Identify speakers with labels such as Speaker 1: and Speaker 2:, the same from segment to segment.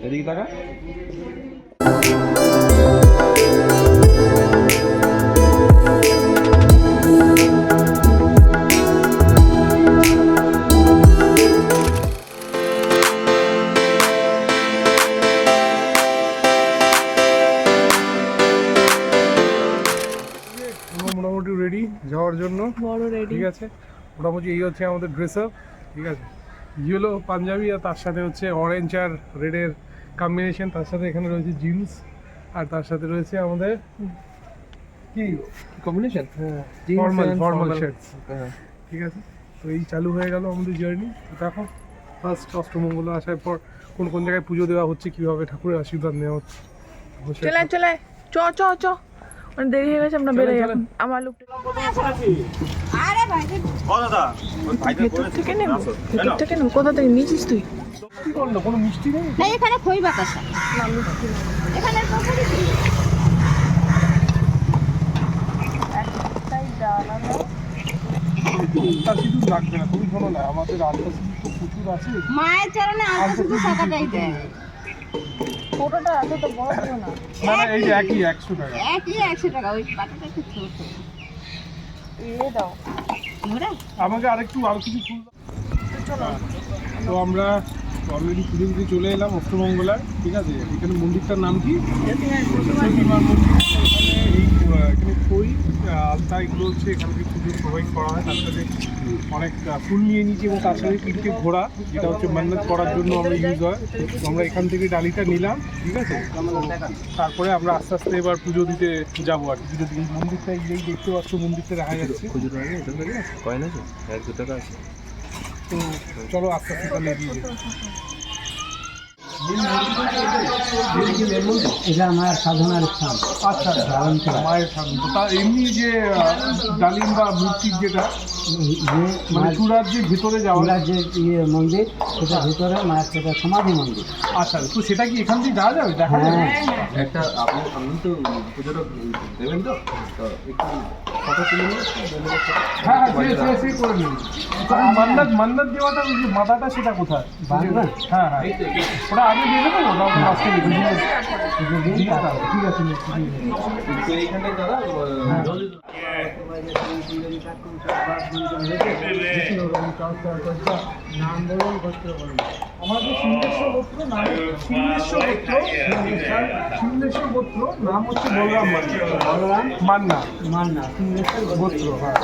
Speaker 1: এদিকে টাকা।
Speaker 2: মোটামুটি রেডি যাওয়ার জন্য,
Speaker 3: বড় রেডি।
Speaker 2: ঠিক আছে, মোটামুটি এই হচ্ছে আমাদের ড্রেস আপ, ঠিক আছে। ইয়েলো পাঞ্জাবি আর তার সাথে হচ্ছে অরেঞ্জ আর রেডের কম্বিনেশন, তার সাথে এখানে রয়েছে জিন্স আর তার সাথে রয়েছে আমাদের কি
Speaker 1: কম্বিনেশন,
Speaker 2: হ্যাঁ
Speaker 1: Jeans and
Speaker 2: formal
Speaker 1: formal.
Speaker 2: Shirts, ঠিক আছে। তো এই চালু হয়ে গেল আমাদের জার্নি। দেখো ফার্স্ট অষ্টমঙ্গল আসার পর কোন কোন জায়গায় পুজো দেওয়া হচ্ছে, কীভাবে ঠাকুরের আশীর্বাদ নেওয়া হচ্ছে।
Speaker 3: চলে চলে চ চ চ, মানে দেরি হয়ে গেছে, আমরা বেরোই এখন। আমার লোক
Speaker 4: আরে ভাই
Speaker 5: ও দাদা ওই ভাইদের
Speaker 3: ভেতর থেকে নেব, ভেতর থেকে নেব। কোথা থেকে নিয়েছিস তুই?
Speaker 2: কি করলো, কোনো মিষ্টি নেই?
Speaker 4: না, এখানে খই বাতাসা এখানে পকোড়ি ছিল।
Speaker 2: আলতা সিঁদুর লাগবে না, তুমি শোনো না, আমাদের আলতা সিঁদুর তো প্রচুর আছে।
Speaker 4: মায়ের চরণে আলতা শুধু টাকাটাই দেয়।
Speaker 3: ফটোটা এত তো বড় ছিল না।
Speaker 2: না না, এই যে একই 100 টাকা।
Speaker 4: একই 100 টাকা, ওই পাটাটা একটু ছোট।
Speaker 3: এ দাও।
Speaker 4: ওরা
Speaker 2: আমাকে আর কিছু ফুল দাও। তো আমরা অলরেডি পুজো দিতে চলে এলাম অষ্টমঙ্গলায়, ঠিক আছে। এখানে মন্দিরটার নাম কি? প্রতিমার মন্দির। এখানে খই আলতা এগুলো হচ্ছে এখানকে পুজো প্রোভাইড করা হয়। তার সাথে অনেক ফুল নিয়ে নিয়েছি এবং তার সাথে তিনটে ঘোড়া, যেটা হচ্ছে মান্নাত করার জন্য আমরা ইউজ হয়। তো আমরা এখান থেকে ডালিটা নিলাম, ঠিক আছে। তারপরে আমরা আস্তে আস্তে এবার পুজো দিতে যাবো আর কি। পুজো দিতে মন্দিরটা এই দেখতে পাচ্ছ, মন্দিরটা দেখা যাচ্ছে।
Speaker 1: খুচরো আছে এটা থেকে কয়েন আছে 1-2 টাকা আছে।
Speaker 2: তো চলো আস্তে আস্তে তাহলে এগিয়ে যাই।
Speaker 6: এটা আমার সাধনার স্থান।
Speaker 2: আচ্ছা আচ্ছা, মায়ের সামনে। তো তার এমনি যে ডালিম বা মূর্তির যেটা মানে চূড়ার যে ভিতরে যাওয়া,
Speaker 6: ওনার যে মন্দির, সেটা ভিতরে মায়ের সেটা সমাধি মন্দির।
Speaker 2: আচ্ছা, তো সেটা কি এখান থেকে যাওয়া যাবে, দেখা যাবে?
Speaker 1: একটা আপনার সামনে তো পুজোটা দেবেন, তো তো একটু ফটো তুলে নিয়ে
Speaker 2: হ্যাঁ হ্যাঁ, সে করে নিন। মান্নাত দেওয়াটা ওই যে মাথাটা, সেটা কোথায়?
Speaker 6: বাঁধবেন?
Speaker 2: হ্যাঁ হ্যাঁ, ওটা আগে দিয়ে দেবো, ওটা লাস্টে দিয়ে দেবো। ঠিক আছে,
Speaker 1: তো এইখানে দাদা
Speaker 6: নাম বলুন, গোত্র বলুন।
Speaker 2: আমাদের সিংহেশ্বর গোত্র নাম, সিংহেশ্বর গোত্র নাম হচ্ছে বলরাম মান্না।
Speaker 6: মান্না সিংহেশ্বর
Speaker 2: গোত্র, হ্যাঁ।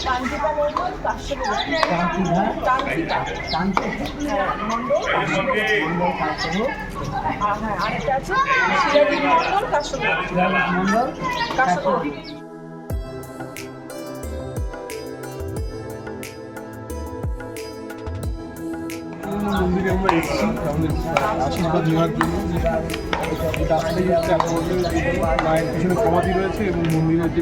Speaker 3: কান্তিকা মন্ডল, কাশ্যপ
Speaker 6: কান্তিধা কান্তি
Speaker 3: মন্ডল,
Speaker 6: মন্ডল কাশ্যপ,
Speaker 3: হ্যাঁ আরেকটা আছে শিলাজিৎ মন্ডল, কাশ্যপ
Speaker 6: মন্ডল
Speaker 3: কাশ্যপ।
Speaker 2: মন্দিরে আমরা এসেছি আমাদের আশীর্বাদ নেওয়ার জন্য। রাস্তায় হচ্ছে মায়ের পিছনে সমাধি রয়েছে এবং মন্দিরের যে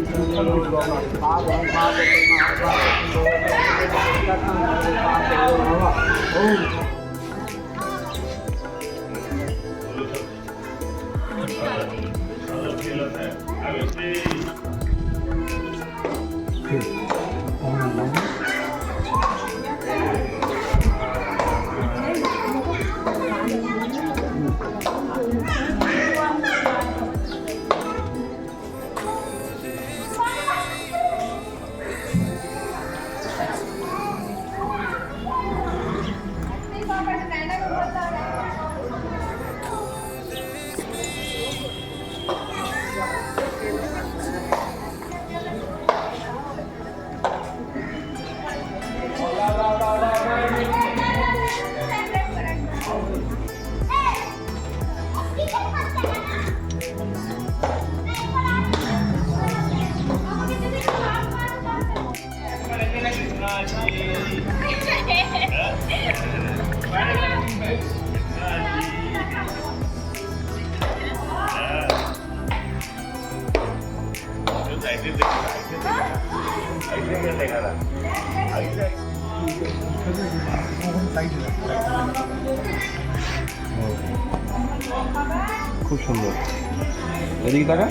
Speaker 1: খুব সুন্দর। এদিকে টাকা।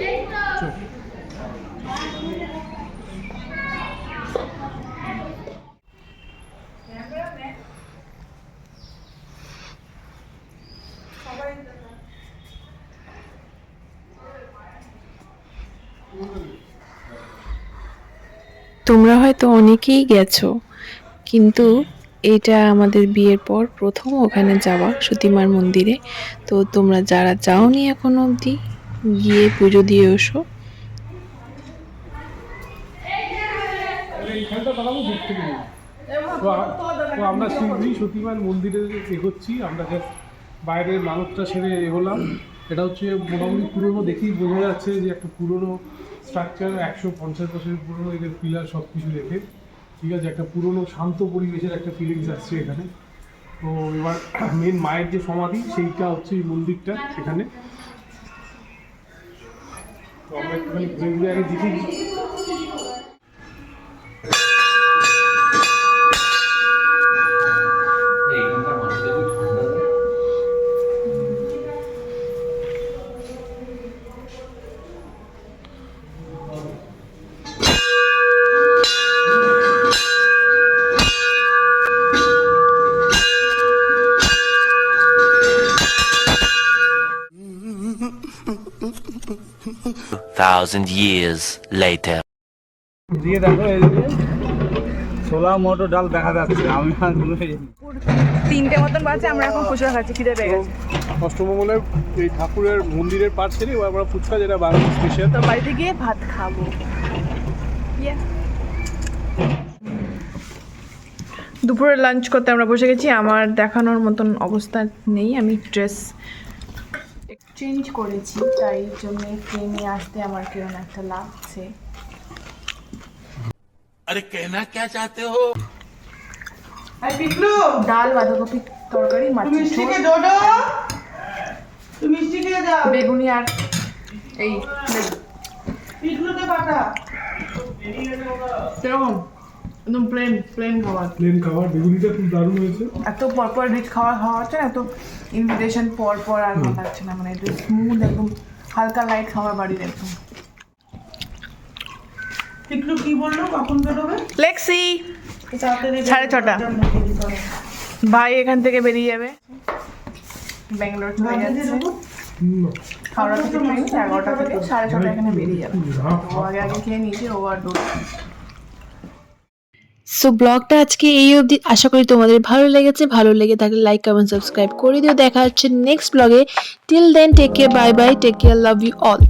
Speaker 4: এই তো
Speaker 3: তোমরা হয়তো অনেকেই গেছো, কিন্তু এটা আমাদের বিয়ের পর প্রথম ওখানে যাওয়া সতীমার মন্দিরে। তো তোমরা যারা যাওনি এখনো অবধি, গিয়ে পুজো দিয়ে এসো।
Speaker 2: এইখানটা দাঁড়াবো দূর থেকে নেই। তো আমরা শিগগিরই সতীমার মন্দিরে এগোচ্ছি। আমরা জাস্ট বাইরের মানবটা সেরে এগোলাম। এটা হচ্ছে মোটামুটি পুরোনো, দেখেই বোঝা যাচ্ছে যে একটা পুরোনো স্ট্রাকচার, 150 বছরের পুরোনো এদের পিলার সব কিছু রেখে, ঠিক আছে, একটা পুরোনো শান্ত পরিবেশের একটা ফিলিংস আসছে এখানে। তো এবার মেন মায়ের যে সমাধি সেইটা হচ্ছে এই মন্দিরটা এখানে। তো আমরা একটুখানি ঘুরে ঘুরে আগে দেখি।
Speaker 7: Thousand years later.
Speaker 5: দিয়ে দেখো এই যে ছোলা মটর ডাল দেখা যাচ্ছে। আমি আর কোনো
Speaker 3: 3টে মতন বাজে, আমরা এখন ফুচকা খাচ্ছি, খিদে পেয়ে গেছে।
Speaker 2: অষ্টমঙ্গলের এই ঠাকুরের মন্দিরের পাট ছেড়ে এবার আমরা ফুচকা, যেটা বাঙালি স্পেশাল।
Speaker 3: তো বাড়িতে গিয়ে ভাত খাবো। দুপুরে লাঞ্চ করতে আমরা বসে গেছি। আমার দেখানোর মতন অবস্থা নেই, আমি ড্রেস চেঞ্জ করেছি, তাই জন্য ট্রেনে আসতে আমার কেমন একটা লাগছে।
Speaker 7: अरे कहना क्या चाहते हो?
Speaker 3: ডাল, বাঁধাকপি তরকারি, মাছের ঝোল, বেগুনি আর এই সেরকম একদম প্লেন খাবার।
Speaker 2: প্লেন খাবার, বেগুনিটা খুব দারুণ হয়েছে।
Speaker 3: এত পরপর রিচ খাবার খাওয়া হচ্ছে না, এত ইনভিটেশন পর আর ভালো লাগছে না, মানে একটু স্মুথ, একদম হালকা লাইট খাবার বাড়ির একদম।
Speaker 8: টিকলু কি বললো কখন বেরোবে?
Speaker 3: লেক্সি 6:30। ভাই এখান থেকে বেরিয়ে যাবে, ব্যাঙ্গালোর চলে যাচ্ছে। হাওড়া থেকে ট্রেন 11টা থেকে 6:30 এখানে বেরিয়ে যাবে। ও আগে খেয়ে নিয়েছে, ও আর দৌড়।
Speaker 9: সো ব্লগটা আজকে এই অবধি। আশা করি তোমাদের ভালো লেগেছে। ভালো লেগে থাকলে লাইক, কমেন্ট, সাবস্ক্রাইব করে দিও। দেখা হচ্ছে নেক্সট ব্লগে। Till then take care, bye bye, take care, love you all.